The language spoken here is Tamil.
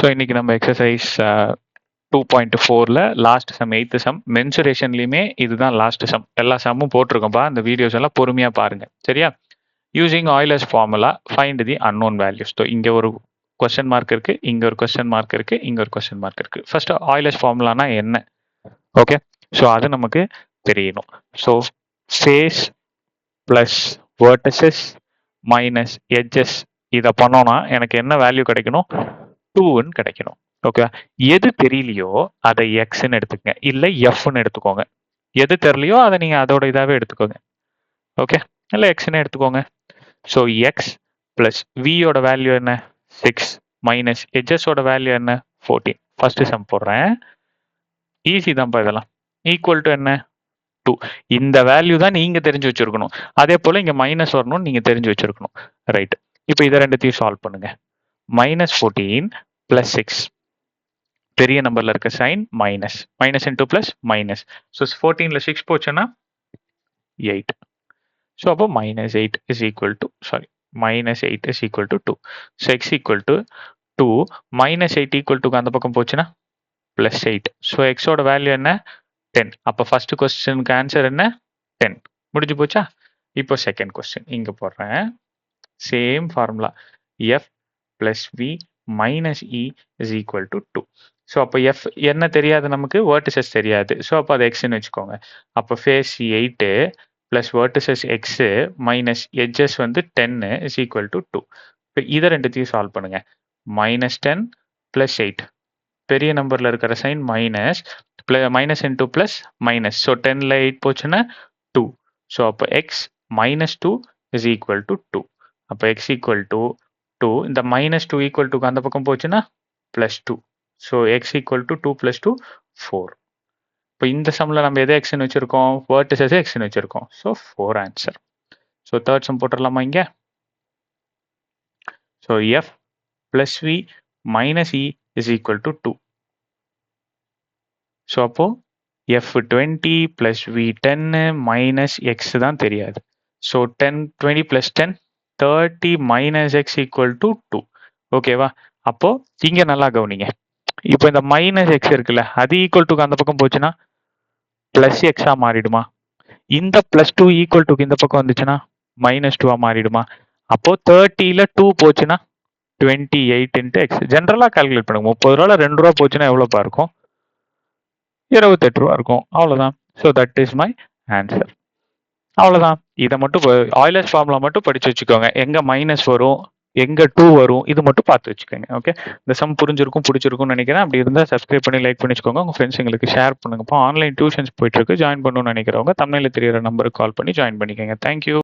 ஸோ இன்னைக்கு நம்ம எக்ஸசைஸ் 2.4ல லாஸ்ட் சம் 8th சம் மென்சுரேஷன்லையுமே இதுதான் லாஸ்ட் சம். எல்லா சம்மும் போட்டிருக்கோம்ப்பா. அந்த வீடியோஸ் எல்லாம் பொறுமையாக பாருங்க. சரியா? யூசிங் ஆயிலர்ஸ் ஃபார்முலா ஃபைண்ட் தி அன்னோன் வேல்யூஸ். ஸோ இங்கே ஒரு கொஸ்டின் மார்க் இருக்கு, இங்க ஒரு கொஸ்டின் மார்க் இருக்கு, இங்க ஒரு கொஸ்டின் மார்க் இருக்கு. ஃபர்ஸ்ட் ஆயிலர்ஸ் ஃபார்முலானா என்ன? ஓகே, ஸோ அது நமக்கு தெரியணும். So face plus vertices minus edges இதை பண்ணோம்னா எனக்கு என்ன வேல்யூ கிடைக்கணும்? 2ன்னு கிடைக்கணும். ஓகே, எது தெரியலையோ அதை எக்ஸ்ன்னு எடுத்துக்கங்க, இல்லை எஃப்னு எடுத்துக்கோங்க. எது தெரியலையோ அதை நீங்க அதோட இதாவே எடுத்துக்கோங்க. ஓகே, இல்லை எக்ஸ்ன்னு எடுத்துக்கோங்க. ஸோ எக்ஸ் பிளஸ் வியோட வேல்யூ என்ன? 6 மைனஸ் எட்ஜஸோட வேல்யூ என்ன? 14. ஃபர்ஸ்ட் சம் போடுறேன். ஈஸி தான்ப்பா இதெல்லாம். ஈக்குவல் டு என்ன? 2. இந்த வேல்யூ தான் நீங்க தெரிஞ்சு வச்சிருக்கணும். அதே போல இங்க மைனஸ் வரணும்னு நீங்க தெரிஞ்சு வச்சிருக்கணும். ரைட், இப்போ இதை ரெண்டுத்தையும் சால்வ் பண்ணுங்க. மைனஸ் 14 பிளஸ் 6, பெரிய நம்பர்ல இருக்க sign minus, minus into plus minus. So 14ல 6 போச்சுன்னா 8. ஸோ அப்போ minus 8 is equal to minus 8 is equal to 2. So x equal to 2 minus 8 equal to அந்த பக்கம் போச்சுன்னா plus 8. So x ஓட வேல்யூ என்ன? 10. அப்போ ஃபர்ஸ்ட் கொஸ்டினுக்கு ஆன்சர் என்ன? 10. முடிஞ்சு போச்சா? இப்போ செகண்ட் கொஸ்டின் இங்க போடுறேன். Same formula f plus v minus e is equal to 2. So அப்போ எஃப் என்ன தெரியாது நமக்கு? வெர்டிசஸ் தெரியாது. ஸோ அப்போ அது எக்ஸ்ன்னு வச்சுக்கோங்க. அப்போ face 8 plus vertices x minus edges வந்து 10 இஸ் ஈக்குவல் டு 2. இப்போ இதை ரெண்டுத்தையும் சால்வ் பண்ணுங்க. மைனஸ் 10 பிளஸ் 8, பெரிய நம்பர்ல இருக்கிற sign minus, minus into plus minus. So 10ல 8 போச்சுன்னா 2. ஸோ அப்போ x minus 2 is equal to 2. அப்போ எக்ஸ் ஈக்குவல் டு 2. இந்த மைனஸ் 2 ஈக்குவல் டு அந்த பக்கம் போச்சுன்னா plus 2. So X equal to 2 plus 2 4. இப்போ இந்த சம்ல நம்ம எதை எக்ஸ்ன்னு வச்சிருக்கோம்? வெர்டிசஸ் எக்ஸ்ன்னு வச்சிருக்கோம். So 4 answer. So third sum போட்டுடலாமா இங்க? So F plus V minus E is equal to 2. So அப்போ F 20 plus V 10 minus x தான் தெரியாது. So 20 plus 10 30 minus x equal to 2. ஓகேவா? அப்போ இங்க நல்லா கவனிங்க. இப்போ இந்த மைனஸ் எக்ஸ் இருக்குல்ல, அது ஈக்குவல் டு அந்த பக்கம் போச்சுன்னா பிளஸ் எக்ஸா மாறிடுமா? இந்த பிளஸ் 2 ஈக்குவல் டு இந்த பக்கம் வந்துச்சுன்னா மைனஸ் 2 மாறிடுமா? அப்போ 30ல 2 போச்சுன்னா 28 இன்ட்டு எக்ஸ். ஜென்ரலா கால்குலேட் பண்ணுங்க. 30 ரூபால 2 ரூபா போச்சுன்னா எவ்வளோப்பா இருக்கும்? 28 ரூபா இருக்கும். அவ்வளோதான். So that is my answer. அவ்வளோதான். இதை மட்டும் ஆயிலர்ஸ் ஃபார்முலா மட்டும் படிச்சு வச்சுக்கோங்க. எங்க மைனஸ் வரும், எங்க 2 வரும், இது மட்டும் பார்த்து வச்சுக்கோங்க. ஓகே, இந்த சம் புரிஞ்சிருக்கும், பிடிச்சிருக்கும்னு நினைக்கிறேன். அப்படி இருந்தால் சப்ஸ்கிரைப் பண்ணி லைக் பண்ணி வச்சுக்கோங்க. உங்க ஃப்ரெண்ட்ஸுங்களுக்கு ஷேர் பண்ணுங்கப்பா. ஆன்லைன் டியூஷன்ஸ் போயிட்டு இருக்கு. ஜாயின் பண்ணணும்னு நினைக்கிறவங்க தமிழில் தெரியிற நம்பருக்கு கால் பண்ணி ஜாயின் பண்ணிக்கோங்க. தேங்க்யூ.